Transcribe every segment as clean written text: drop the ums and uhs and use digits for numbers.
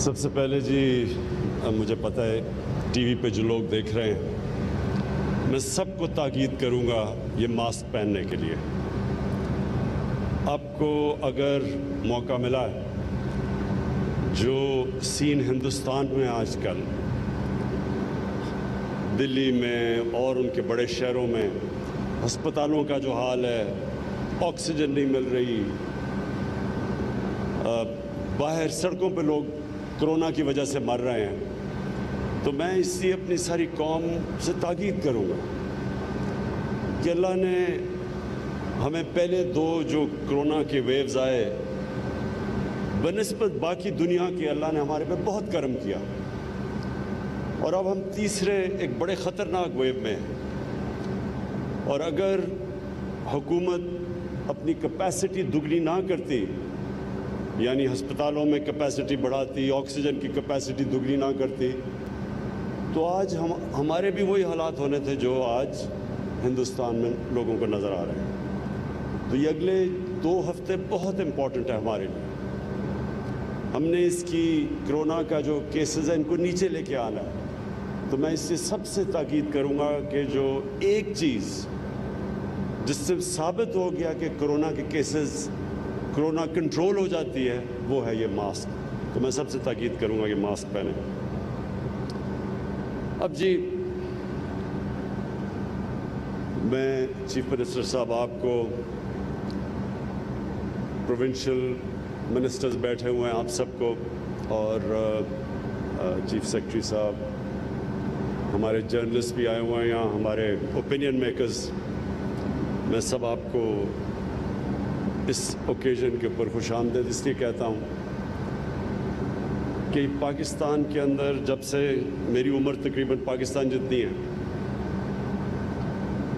سب سے پہلے جی مجھے پتہ ہے ٹی وی پہ جو لوگ دیکھ رہے ہیں، میں سب کو تاکید کروں گا یہ ماسک پہننے کے لیے۔ آپ کو اگر موقع ملا ہے، جو سین ہندوستان میں آج کل دلی میں اور ان کے بڑے شہروں میں ہسپتالوں کا جو حال ہے، آکسیجن نہیں مل رہی، باہر سڑکوں پہ لوگ کرونا کی وجہ سے مر رہے ہیں، تو میں اس لیے اپنی ساری قوم سے تاکید کروں گا کہ اللہ نے ہمیں پہلے دو جو کرونا کے ویوز آئے، بنسبت باقی دنیا کے اللہ نے ہمارے پہ بہت کرم کیا، اور اب ہم تیسرے ایک بڑے خطرناک ویو میں ہیں۔ اور اگر حکومت اپنی کیپیسٹی دگنی نہ کرتی، یعنی ہسپتالوں میں کیپیسٹی بڑھاتی، آکسیجن کی کیپیسٹی دگنی نہ کرتی، تو آج ہمارے بھی وہی حالات ہونے تھے جو آج ہندوستان میں لوگوں کو نظر آ رہے ہیں۔ تو یہ اگلے 2 ہفتے بہت امپورٹنٹ ہے ہمارے لیے۔ ہم نے اس کی کرونا کا جو کیسز ہیں ان کو نیچے لے کے آنا ہے۔ تو میں اس سے سب سے تاکید کروں گا کہ جو ایک چیز جس سے ثابت ہو گیا کہ کرونا کے کیسز، کرونا کنٹرول ہو جاتی ہے، وہ ہے یہ ماسک۔ تو میں سب سے تاکید کروں گا کہ ماسک پہنیں۔ اب جی میں چیف منسٹر صاحب آپ کو، پروونشل منسٹرز بیٹھے ہوئے ہیں آپ سب کو، اور چیف سیکرٹری صاحب، ہمارے جرنلسٹ بھی آئے ہوئے ہیں یہاں، ہمارے اوپینین میکرز، میں سب آپ کو اس اوکیزن کے اوپر خوش آمدید اس لیے کہتا ہوں کہ پاکستان کے اندر جب سے میری عمر تقریباً پاکستان جتنی ہے،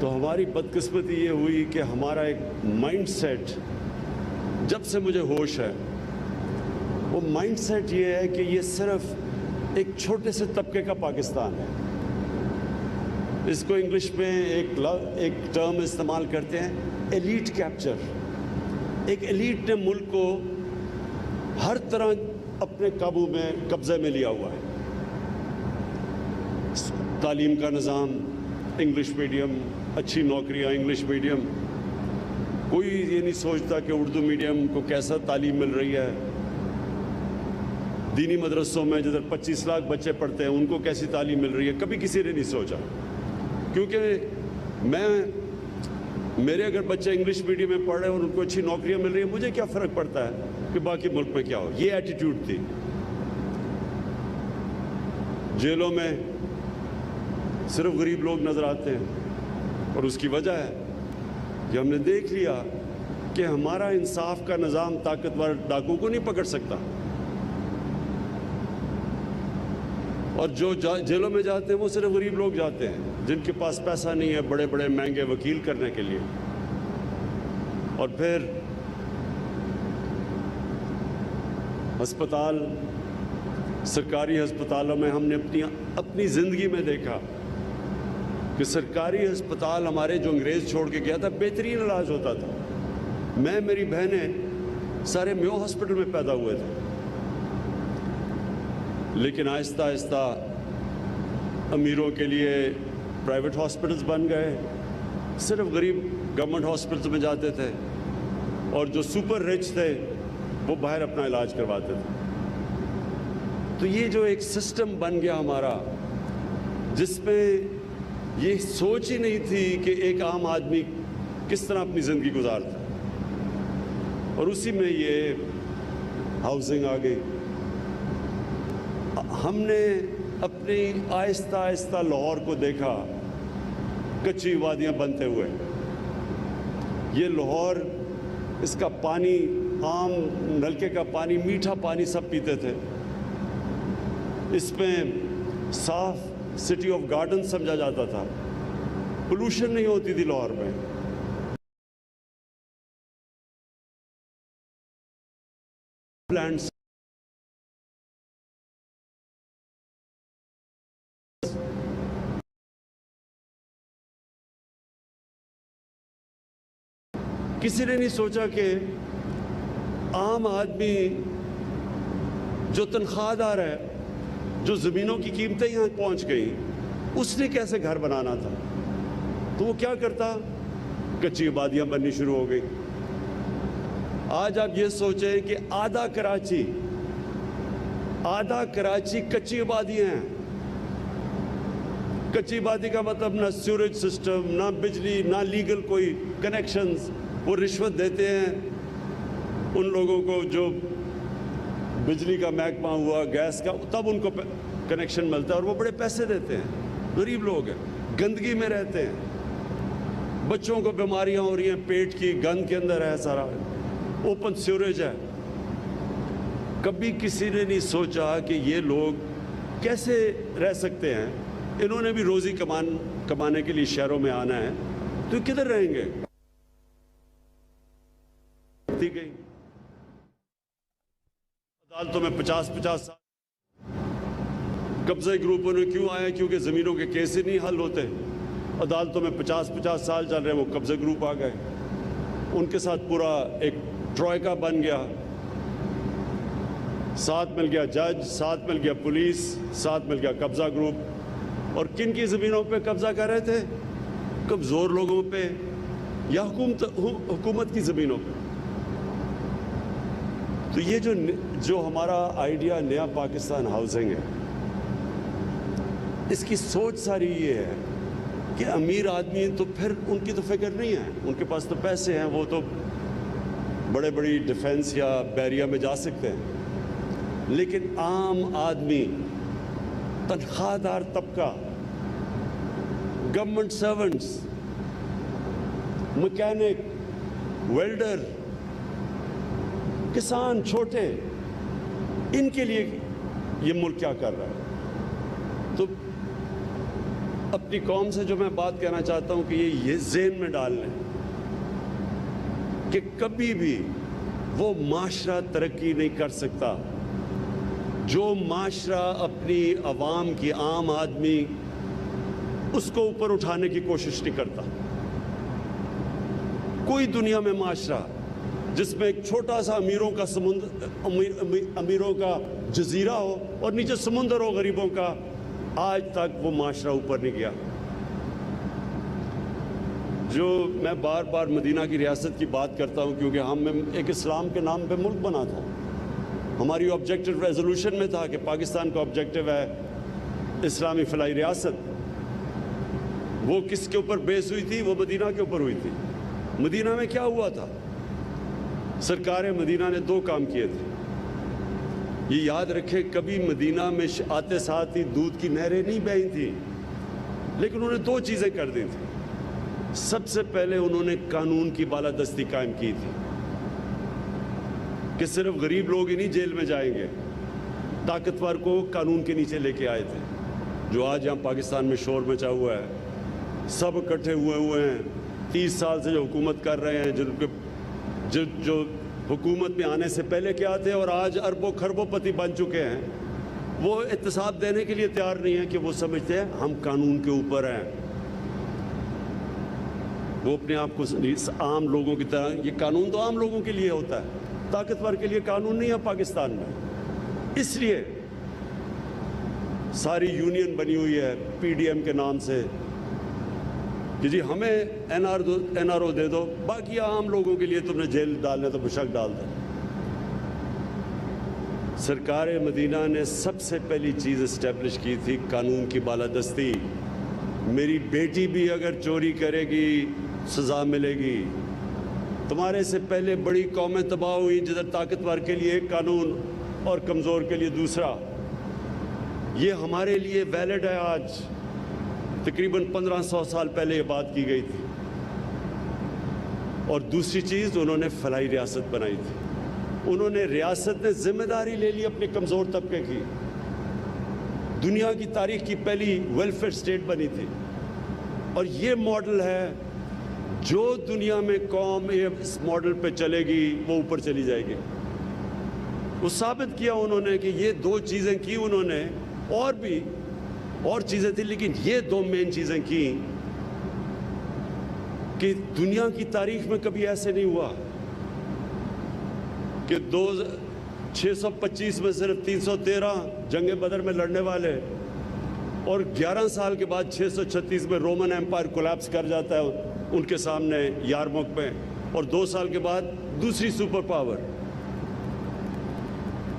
تو ہماری بدقسمتی یہ ہوئی کہ ہمارا ایک مائنڈ سیٹ، جب سے مجھے ہوش ہے، وہ مائنڈ سیٹ یہ ہے کہ یہ صرف ایک چھوٹے سے طبقے کا پاکستان ہے۔ اس کو انگلش میں ایک ٹرم استعمال کرتے ہیں، ایلیٹ کیپچر۔ ایک ایلیٹ نے ملک کو ہر طرح اپنے قابو میں، قبضے میں لیا ہوا ہے۔ تعلیم کا نظام انگلش میڈیم، اچھی نوکریاں انگلش میڈیم، کوئی یہ نہیں سوچتا کہ اردو میڈیم کو کیسا تعلیم مل رہی ہے۔ دینی مدرسوں میں جدھر 25 لاکھ بچے پڑھتے ہیں، ان کو کیسی تعلیم مل رہی ہے، کبھی کسی نے نہیں سوچا۔ کیونکہ میرے اگر بچے انگلش میڈیم میں پڑھ رہے ہیں اور ان کو اچھی نوکریاں مل رہی ہیں، مجھے کیا فرق پڑتا ہے کہ باقی ملک میں کیا ہو۔ یہ ایٹیٹیوڈ تھی۔ جیلوں میں صرف غریب لوگ نظر آتے ہیں، اور اس کی وجہ ہے کہ ہم نے دیکھ لیا کہ ہمارا انصاف کا نظام طاقتور ڈاکو کو نہیں پکڑ سکتا، اور جو جیلوں میں جاتے ہیں وہ صرف غریب لوگ جاتے ہیں جن کے پاس پیسہ نہیں ہے بڑے بڑے مہنگے وکیل کرنے کے لیے۔ اور پھر ہسپتال، سرکاری ہسپتالوں میں ہم نے اپنی زندگی میں دیکھا کہ سرکاری ہسپتال ہمارے جو انگریز چھوڑ کے گیا تھا، بہترین علاج ہوتا تھا۔ میری بہنیں سارے میو ہاسپٹل میں پیدا ہوئے تھے، لیکن آہستہ آہستہ امیروں کے لیے پرائیویٹ ہاسپٹلز بن گئے، صرف غریب گورنمنٹ ہاسپٹلز میں جاتے تھے، اور جو سپر رچ تھے وہ باہر اپنا علاج کرواتے تھے۔ تو یہ جو ایک سسٹم بن گیا ہمارا، جس میں یہ سوچ ہی نہیں تھی کہ ایک عام آدمی کس طرح اپنی زندگی گزارتا، اور اسی میں یہ ہاؤسنگ آ گئی۔ ہم نے اپنی آہستہ آہستہ لاہور کو دیکھا کچی وادیاں بنتے ہوئے۔ یہ لاہور، اس کا پانی، عام نلکے کا پانی، میٹھا پانی سب پیتے تھے۔ اس میں صاف سٹی آف گارڈن سمجھا جاتا تھا، پولوشن نہیں ہوتی تھی لاہور میں۔ پلانٹس کسی نے نہیں سوچا کہ عام آدمی جو تنخواہ دار ہے, جو زمینوں کی قیمتیں یہاں پہنچ گئیں, اس نے کیسے گھر بنانا تھا؟ تو وہ کیا کرتا؟ کچی آبادیاں بننی شروع ہو گئی. آج آپ یہ سوچیں کہ آدھا کراچی کچی آبادیاں ہیں. کچی آبادی کا مطلب نہ سیوریج سسٹم, نہ بجلی, نہ لیگل کوئی کنیکشنز. وہ رشوت دیتے ہیں ان لوگوں کو جو بجلی کا محکمہ ہوا, گیس کا, تب ان کو کنیکشن ملتا ہے اور وہ بڑے پیسے دیتے ہیں. غریب لوگ ہیں, گندگی میں رہتے ہیں, بچوں کو بیماریاں ہو رہی ہیں, پیٹ کی گند کے اندر ہے سارا, اوپن سیوریج ہے. کبھی کسی نے نہیں سوچا کہ یہ لوگ کیسے رہ سکتے ہیں. انہوں نے بھی روزی کمانے کے لیے شہروں میں آنا ہے, تو کدھر رہیں گے؟ گئی عدالتوں میں 50-50 سال. قبضہ گروپوں نے کیوں آیا؟ کیونکہ زمینوں کے کیس ہی نہیں حل ہوتے. عدالتوں میں 50-50 سال چل رہے ہیں, وہ قبضہ گروپ آ گئے, ان کے ساتھ پورا ایک ٹروئکا بن گیا. ساتھ مل گیا جج, ساتھ مل گیا پولیس, ساتھ مل گیا قبضہ گروپ. اور کن کی زمینوں پہ قبضہ کر رہے تھے؟ کمزور لوگوں پہ یا حکومت کی زمینوں پہ. تو یہ جو ہمارا آئیڈیا نیا پاکستان ہاؤسنگ ہے, اس کی سوچ ساری یہ ہے کہ امیر آدمی تو پھر ان کی تو فکر نہیں ہے, ان کے پاس تو پیسے ہیں, وہ تو بڑے بڑی ڈیفنس یا بیریا میں جا سکتے ہیں. لیکن عام آدمی, تنخواہ دار طبقہ, گورنمنٹ سرونٹس, مکینک, ویلڈر, کسان چھوٹے, ان کے لیے یہ ملک کیا کر رہا ہے؟ تو اپنی قوم سے جو میں بات کہنا چاہتا ہوں کہ یہ ذہن میں ڈال لیں کہ کبھی بھی وہ معاشرہ ترقی نہیں کر سکتا جو معاشرہ اپنی عوام کی, عام آدمی, اس کو اوپر اٹھانے کی کوشش نہیں کرتا. کوئی دنیا میں معاشرہ جس میں ایک چھوٹا سا امیروں کا جزیرہ ہو اور نیچے سمندر ہو غریبوں کا, آج تک وہ معاشرہ اوپر نہیں گیا. جو میں بار بار مدینہ کی ریاست کی بات کرتا ہوں کیونکہ ہم ایک اسلام کے نام پہ ملک بنا تھا. ہماری آبجیکٹو ریزولوشن میں تھا کہ پاکستان کا آبجیکٹو ہے اسلامی فلاحی ریاست. وہ کس کے اوپر بیس ہوئی تھی؟ وہ مدینہ کے اوپر ہوئی تھی. مدینہ میں کیا ہوا تھا؟ سرکار مدینہ نے 2 کام کیے تھے. یہ یاد رکھیں, کبھی مدینہ میں آتے ساتھ ہی دودھ کی نہریں نہیں بہی تھیں, لیکن انہوں نے 2 چیزیں کر دی تھیں. سب سے پہلے انہوں نے قانون کی بالادستی قائم کی تھی کہ صرف غریب لوگ ہی نہیں جیل میں جائیں گے, طاقتور کو قانون کے نیچے لے کے آئے تھے. جو آج یہاں پاکستان میں شور مچا ہوا ہے, سب اکٹھے ہوئے ہیں, 30 سال سے جو حکومت کر رہے ہیں, جو حکومت میں آنے سے پہلے کیا تھے اور آج اربوں خربوں پتی بن چکے ہیں, وہ احتساب دینے کے لیے تیار نہیں ہیں کہ وہ سمجھتے ہیں ہم قانون کے اوپر ہیں. وہ اپنے آپ کو عام لوگوں کی طرح, یہ قانون تو عام لوگوں کے لیے ہوتا ہے, طاقتور کے لیے قانون نہیں ہے پاکستان میں. اس لیے ساری یونین بنی ہوئی ہے پی ڈی ایم کے نام سے کہ جی ہمیں این آر او دے دو, باقی عام لوگوں کے لیے تم نے جیل ڈالنا تو بشک ڈال دو. سرکار مدینہ نے سب سے پہلی چیز اسٹیبلش کی تھی قانون کی بالادستی. میری بیٹی بھی اگر چوری کرے گی سزا ملے گی. تمہارے سے پہلے بڑی قومیں تباہ ہوئی جدھر طاقتور کے لیے ایک قانون اور کمزور کے لیے دوسرا. یہ ہمارے لیے ویلڈ ہے. آج تقریباً 1500 سال پہلے یہ بات کی گئی تھی. اور دوسری چیز, انہوں نے فلاحی ریاست بنائی تھی. انہوں نے ریاست نے ذمہ داری لے لی اپنے کمزور طبقے کی. دنیا کی تاریخ کی پہلی ویلفیئر سٹیٹ بنی تھی. اور یہ ماڈل ہے جو دنیا میں قوم اس ماڈل پہ چلے گی وہ اوپر چلی جائے گی. وہ ثابت کیا انہوں نے کہ یہ 2 چیزیں کی انہوں نے, اور بھی اور چیزیں تھیں, لیکن یہ 2 مین چیزیں کی کہ دنیا کی تاریخ میں کبھی ایسے نہیں ہوا کہ 625 میں صرف 313 جنگ بدر میں لڑنے والے، اور 11 سال کے بعد 636 میں رومن ایمپائر کولیپس کر جاتا ہے ان کے سامنے یارموک میں، اور 2 سال کے بعد دوسری super power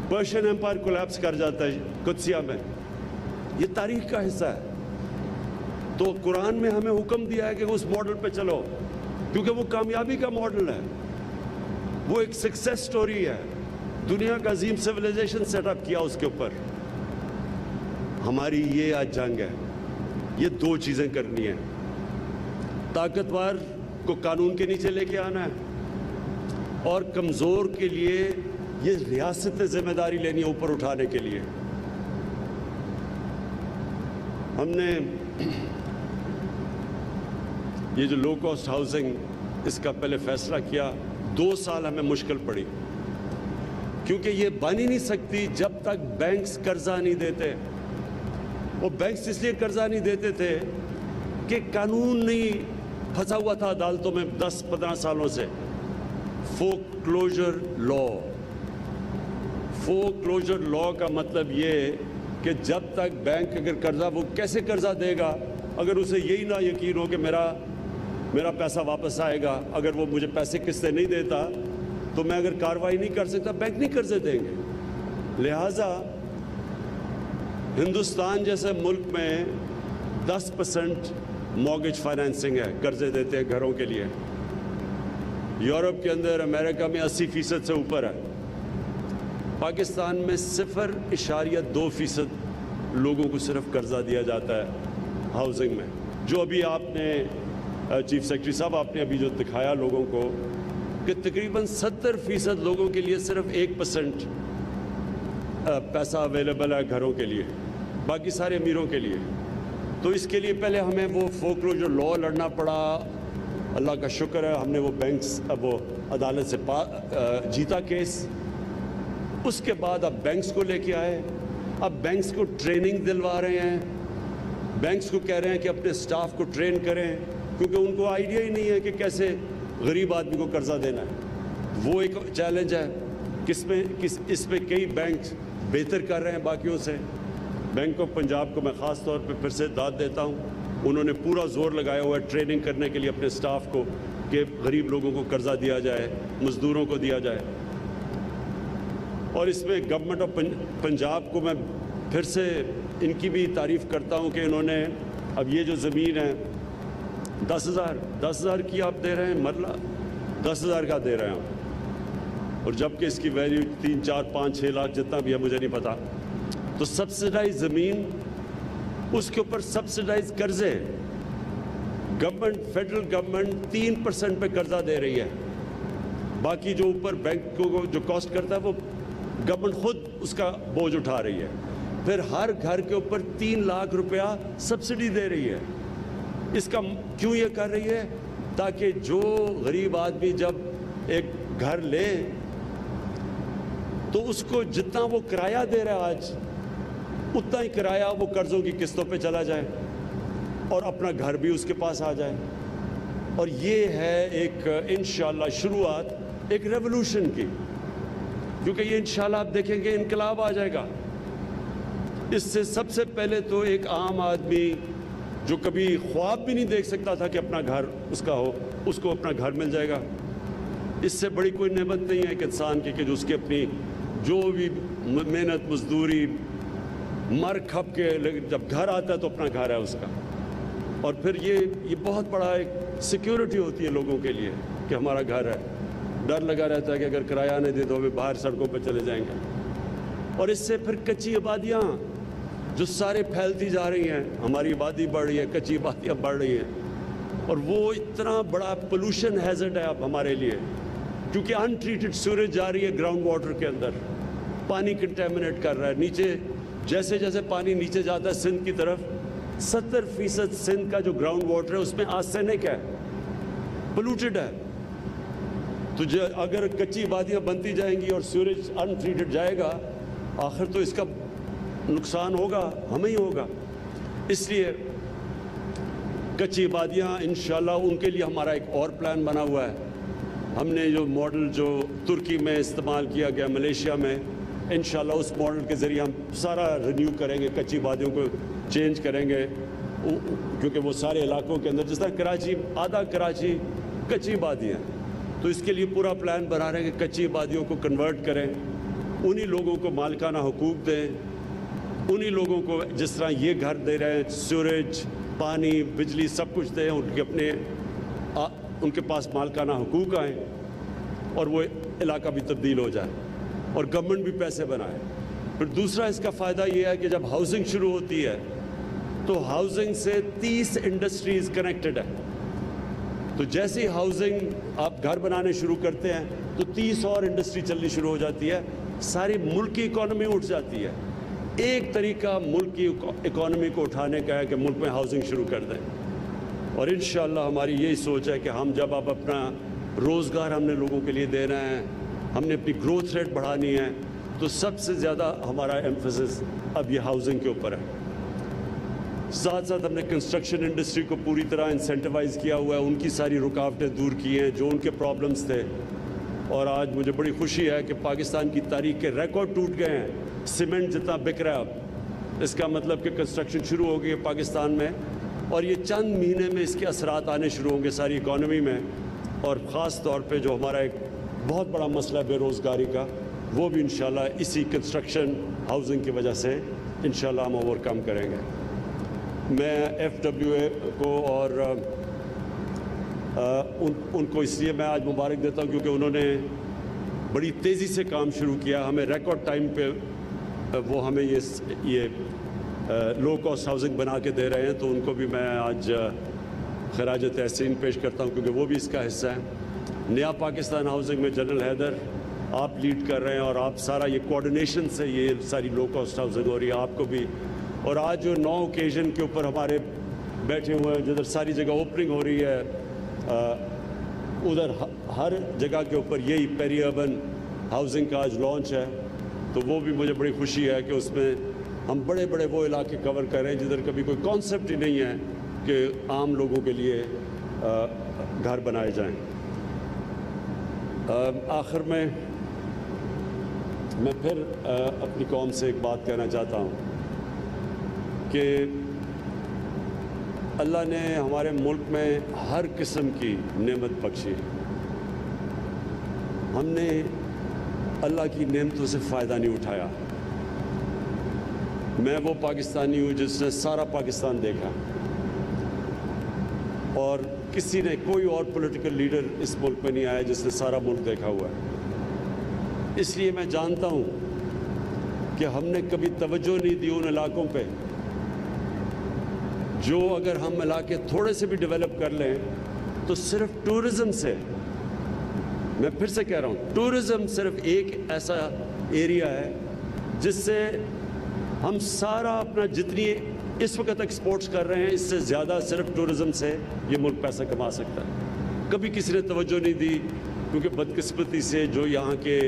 Persian empire collapse کر جاتا ہے قدسیہ میں۔ یہ تاریخ کا حصہ ہے۔ تو قرآن میں ہمیں حکم دیا ہے کہ اس ماڈل پہ چلو، کیونکہ وہ کامیابی کا ماڈل ہے، وہ ایک سکسیس سٹوری ہے، دنیا کا عظیم سویلائزیشن سیٹ اپ کیا اس کے اوپر۔ ہماری یہ آج جنگ ہے، یہ 2 چیزیں کرنی ہیں، طاقتور کو قانون کے نیچے لے کے آنا ہے، اور کمزور کے لیے یہ ریاست ذمہ داری لینی ہے اوپر اٹھانے کے لیے۔ ہم نے یہ جو لو کاسٹ ہاؤسنگ، اس کا پہلے فیصلہ کیا، 2 سال ہمیں مشکل پڑی، کیونکہ یہ بن ہی نہیں سکتی جب تک بینکس قرضہ نہیں دیتے۔ وہ بینکس اس لیے قرضہ نہیں دیتے تھے کہ قانون نہیں پھنسا ہوا تھا عدالتوں میں 10-15 سالوں سے۔ فور کلوجر لا، فور کلوجر لا کا مطلب یہ کہ جب تک بینک اگر قرضہ، وہ کیسے قرضہ دے گا اگر اسے یہی نہ یقین ہو کہ میرا پیسہ واپس آئے گا۔ اگر وہ مجھے پیسے قسطیں نہیں دیتا تو میں اگر کارروائی نہیں کر سکتا، بینک نہیں قرضے دیں گے۔ لہٰذا ہندوستان جیسے ملک میں 10% مارگیج فائنینسنگ ہے، قرضے دیتے ہیں گھروں کے لیے۔ یورپ کے اندر، امریکہ میں 80% سے اوپر ہے۔ پاکستان میں 0.2% لوگوں کو صرف قرضہ دیا جاتا ہے ہاؤسنگ میں، جو ابھی آپ نے چیف سیکرٹری صاحب آپ نے ابھی جو دکھایا لوگوں کو کہ تقریباً 70% لوگوں کے لیے صرف 1% پیسہ اویلیبل ہے گھروں کے لیے، باقی سارے امیروں کے لیے۔ تو اس کے لیے پہلے ہمیں وہ فورکلوجر لا لڑنا پڑا، اللہ کا شکر ہے ہم نے وہ بینکس وہ عدالت سے جیتا کیس۔ اس کے بعد اب بینکس کو لے کے آئے، اب بینکس کو ٹریننگ دلوا رہے ہیں، بینکس کو کہہ رہے ہیں کہ اپنے سٹاف کو ٹرین کریں، کیونکہ ان کو آئیڈیا ہی نہیں ہے کہ کیسے غریب آدمی کو قرضہ دینا ہے۔ وہ ایک چیلنج ہے، اس میں کئی بینک بہتر کر رہے ہیں باقیوں سے۔ بینک آف پنجاب کو میں خاص طور پہ پھر سے داد دیتا ہوں، انہوں نے پورا زور لگایا ہوا ہے ٹریننگ کرنے کے لیے اپنے سٹاف کو کہ غریب لوگوں کو قرضہ دیا جائے، مزدوروں کو دیا جائے۔ اور اس میں گورنمنٹ آف پنجاب کو میں پھر سے ان کی بھی تعریف کرتا ہوں کہ انہوں نے اب یہ جو زمین ہے 10,000 کی آپ دے رہے ہیں مرلہ، 10,000 کا دے رہے ہیں، اور جبکہ اس کی ویلیو 3, 4, 5, 6 لاکھ جتنا بھی ہے مجھے نہیں پتا۔ تو سبسڈائز زمین، اس کے اوپر سبسڈائز قرضے، گورنمنٹ فیڈرل گورنمنٹ 3% پہ قرضہ دے رہی ہے، باقی جو اوپر بینک کو جو کاسٹ کرتا ہے وہ گورنمنٹ خود اس کا بوجھ اٹھا رہی ہے۔ پھر ہر گھر کے اوپر 3 لاکھ روپیہ سبسڈی دے رہی ہے۔ اس کا کیوں یہ کر رہی ہے؟ تاکہ جو غریب آدمی جب ایک گھر لے تو اس کو جتنا وہ کرایہ دے رہا ہے آج، اتنا ہی کرایہ وہ قرضوں کی قسطوں پہ چلا جائے اور اپنا گھر بھی اس کے پاس آ جائے۔ اور یہ ہے ایک انشاءاللہ شروعات ایک ریولوشن کی، کیونکہ یہ انشاءاللہ آپ دیکھیں گے انقلاب آ جائے گا۔ اس سے سب سے پہلے تو ایک عام آدمی جو کبھی خواب بھی نہیں دیکھ سکتا تھا کہ اپنا گھر اس کا ہو، اس کو اپنا گھر مل جائے گا۔ اس سے بڑی کوئی نعمت نہیں ہے کہ انسان کی کہ جو اس کے اپنی جو بھی محنت مزدوری مر کھپ کے جب گھر آتا ہے تو اپنا گھر ہے اس کا۔ اور پھر یہ بہت بڑا ایک سیکیورٹی ہوتی ہے لوگوں کے لیے کہ ہمارا گھر ہے۔ ڈر لگا رہتا ہے کہ اگر کرایہ نہیں دے تو ہمیں باہر سڑکوں پہ چلے جائیں گے۔ اور اس سے پھر کچی آبادیاں جو سارے پھیلتی جا رہی ہیں، ہماری آبادی بڑھ رہی ہے، کچی آبادیاں بڑھ رہی ہیں، اور وہ اتنا بڑا پولوشن ہیزرڈ ہے اب ہمارے لیے، کیونکہ ان ٹریٹڈ سیوریج جا رہی ہے گراؤنڈ واٹر کے اندر، پانی کنٹیمنیٹ کر رہا ہے نیچے۔ جیسے جیسے پانی نیچے جاتا ہے سندھ کی طرف، 70% سندھ کا جو گراؤنڈ واٹر ہے اس میں آرسینک ہے، پولوٹڈ ہے۔ تو اگر کچی آبادیاں بنتی جائیں گی اور سیوریج ان ٹریٹڈ جائے گا، آخر تو اس کا نقصان ہوگا، ہمیں ہی ہوگا۔ اس لیے کچی آبادیاں انشاءاللہ ان کے لیے ہمارا ایک اور پلان بنا ہوا ہے۔ ہم نے جو ماڈل جو ترکی میں استعمال کیا گیا، ملیشیا میں، انشاءاللہ اس ماڈل کے ذریعے ہم سارا رینیو کریں گے, کچی وادیوں کو چینج کریں گے, کیونکہ وہ سارے علاقوں کے اندر جس طرح کراچی, آدھا کراچی کچی وادی ہیں, تو اس کے لیے پورا پلان بنا رہے ہیں کہ کچی وادیوں کو کنورٹ کریں, انہی لوگوں کو مالکانہ حقوق دیں, انہی لوگوں کو جس طرح یہ گھر دے رہے ہیں, سیوریج, پانی, بجلی سب کچھ دیں, ان کے پاس مالکانہ حقوق آئیں اور وہ علاقہ بھی تبدیل ہو جائے اور گورنمنٹ بھی پیسے بنائے. پھر دوسرا اس کا فائدہ یہ ہے کہ جب ہاؤسنگ شروع ہوتی ہے تو ہاؤسنگ سے 30 انڈسٹریز کنیکٹڈ ہیں, تو جیسے ہی ہاؤسنگ آپ گھر بنانے شروع کرتے ہیں تو 30 اور انڈسٹری چلنی شروع ہو جاتی ہے, ساری ملک کی اکانومی اٹھ جاتی ہے. ایک طریقہ ملک کی اکانومی کو اٹھانے کا ہے کہ ملک میں ہاؤسنگ شروع کر دیں, اور انشاءاللہ ہماری یہی سوچ ہے کہ ہم جب اب اپنا روزگار ہم نے لوگوں کے لیے دینا ہے, ہم نے اپنی گروتھ ریٹ بڑھانی ہے, تو سب سے زیادہ ہمارا ایمفیسس اب یہ ہاؤسنگ کے اوپر ہے. ساتھ ساتھ ہم نے کنسٹرکشن انڈسٹری کو پوری طرح انسینٹیوائز کیا ہوا ہے, ان کی ساری رکاوٹیں دور کی ہیں جو ان کے پرابلمز تھے, اور آج مجھے بڑی خوشی ہے کہ پاکستان کی تاریخ کے ریکارڈ ٹوٹ گئے ہیں. سیمنٹ جتنا بک رہا ہے اب, اس کا مطلب کہ کنسٹرکشن شروع ہو گئی ہے پاکستان میں, اور یہ چند مہینے میں اس کے اثرات آنے شروع ہوں گے ساری اکانومی میں, اور خاص طور پہ جو ہمارا ایک بہت بڑا مسئلہ ہے بے روزگاری کا, وہ بھی انشاءاللہ اسی کنسٹرکشن ہاؤسنگ کی وجہ سے انشاءاللہ ہم اوور کم کریں گے. میں FWA کو اور ان کو اس لیے میں آج مبارک دیتا ہوں کیونکہ انہوں نے بڑی تیزی سے کام شروع کیا, ہمیں ریکارڈ ٹائم پہ وہ ہمیں یہ لو کاسٹ ہاؤسنگ بنا کے دے رہے ہیں, تو ان کو بھی میں آج خراج تحسین پیش کرتا ہوں کیونکہ وہ بھی اس کا حصہ ہے. نیا پاکستان ہاؤسنگ میں جنرل حیدر آپ لیڈ کر رہے ہیں, اور آپ سارا یہ کوارڈینیشن سے یہ ساری لو کاسٹ ہاؤسنگ ہو رہی ہے, آپ کو بھی. اور آج جو 9 اوکیزن کے اوپر ہمارے بیٹھے ہوئے ہیں, جدھر ساری جگہ اوپننگ ہو رہی ہے, ادھر ہر جگہ کے اوپر یہی پیری اربن ہاؤسنگ کا آج لانچ ہے, تو وہ بھی مجھے بڑی خوشی ہے کہ اس میں ہم بڑے بڑے وہ علاقے کور کر رہے ہیں جدھر کبھی کوئی کانسیپٹ ہی نہیں ہے کہ عام لوگوں کے لیے گھر بنائے جائیں. آخر میں پھر اپنی قوم سے ایک بات کہنا چاہتا ہوں کہ اللہ نے ہمارے ملک میں ہر قسم کی نعمت بخشی, ہم نے اللہ کی نعمتوں سے فائدہ نہیں اٹھایا. میں وہ پاکستانی ہوں جس نے سارا پاکستان دیکھا, اور کسی نے کوئی اور پولیٹیکل لیڈر اس ملک میں نہیں آیا جس نے سارا ملک دیکھا ہوا ہے. اس لیے میں جانتا ہوں کہ ہم نے کبھی توجہ نہیں دی ان علاقوں پہ جو اگر ہم علاقے تھوڑے سے بھی ڈیولپ کر لیں تو صرف ٹورزم سے, میں پھر سے کہہ رہا ہوں, ٹورزم صرف ایک ایسا ایریا ہے جس سے ہم سارا اپنا جتنی اس وقت ایکسپورٹس کر رہے ہیں اس سے زیادہ صرف ٹورزم سے یہ ملک پیسہ کما سکتا ہے. کبھی کسی نے توجہ نہیں دی کیونکہ بدقسمتی سے جو یہاں کے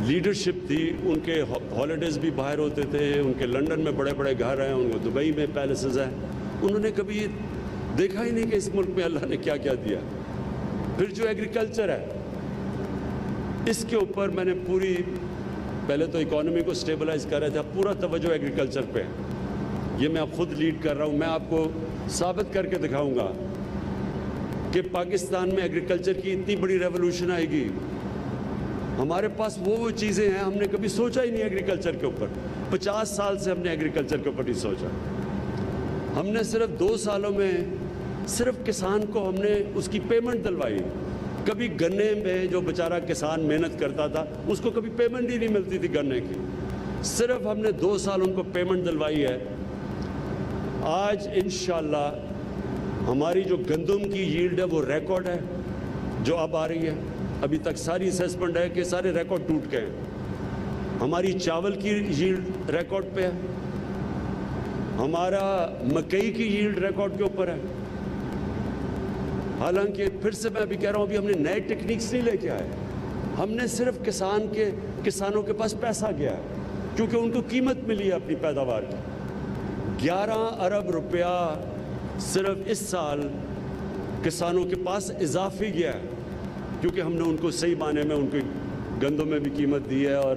لیڈرشپ تھی ان کے ہالیڈیز بھی باہر ہوتے تھے, ان کے لنڈن میں بڑے بڑے گھر ہیں, ان کو دبئی میں پیلسز ہیں, انہوں نے کبھی دیکھا ہی نہیں کہ اس ملک میں اللہ نے کیا کیا دیا. پھر جو ایگریکلچر ہے اس کے اوپر میں نے پوری, پہلے تو اکانومی کو سٹیبلائز کر رہے تھے, اب پورا توجہ ایگریکلچر پہ ہے. یہ میں اب خود لیڈ کر رہا ہوں, میں آپ کو ثابت کر کے دکھاؤں گا کہ پاکستان میں ایگریکلچر کی اتنی بڑی ریولوشن آئے گی. ہمارے پاس وہ چیزیں ہیں, ہم نے کبھی سوچا ہی نہیں ایگریکلچر کے اوپر. 50 سال سے ہم نے ایگریکلچر کے اوپر نہیں سوچا. ہم نے صرف 2 سالوں میں صرف کسان کو ہم نے اس کی پیمنٹ دلوائی. کبھی گنے میں جو بیچارہ کسان محنت کرتا تھا اس کو کبھی پیمنٹ ہی نہیں ملتی تھی گنے کی, صرف ہم نے 2 سال ان کو پیمنٹ دلوائی ہے. آج انشاءاللہ ہماری جو گندم کی ییلڈ ہے وہ ریکارڈ ہے جو اب آ رہی ہے. ابھی تک ساری اسیسمنٹ ہے کہ سارے ریکارڈ ٹوٹ گئے ہیں. ہماری چاول کی ییلڈ ریکارڈ پہ ہے, ہمارا مکئی کی ییلڈ ریکارڈ کے اوپر ہے. حالانکہ پھر سے میں ابھی کہہ رہا ہوں, ابھی ہم نے نئے ٹیکنیکس نہیں لے کے آئے, ہم نے صرف کسانوں کے پاس پیسہ گیا ہے کیونکہ ان کو قیمت ملی ہے اپنی پیداوار کی. 11 ارب روپیہ صرف اس سال کسانوں کے پاس اضافی گیا ہے کیونکہ ہم نے ان کو صحیح معنی میں ان کی گندم میں بھی قیمت دی ہے اور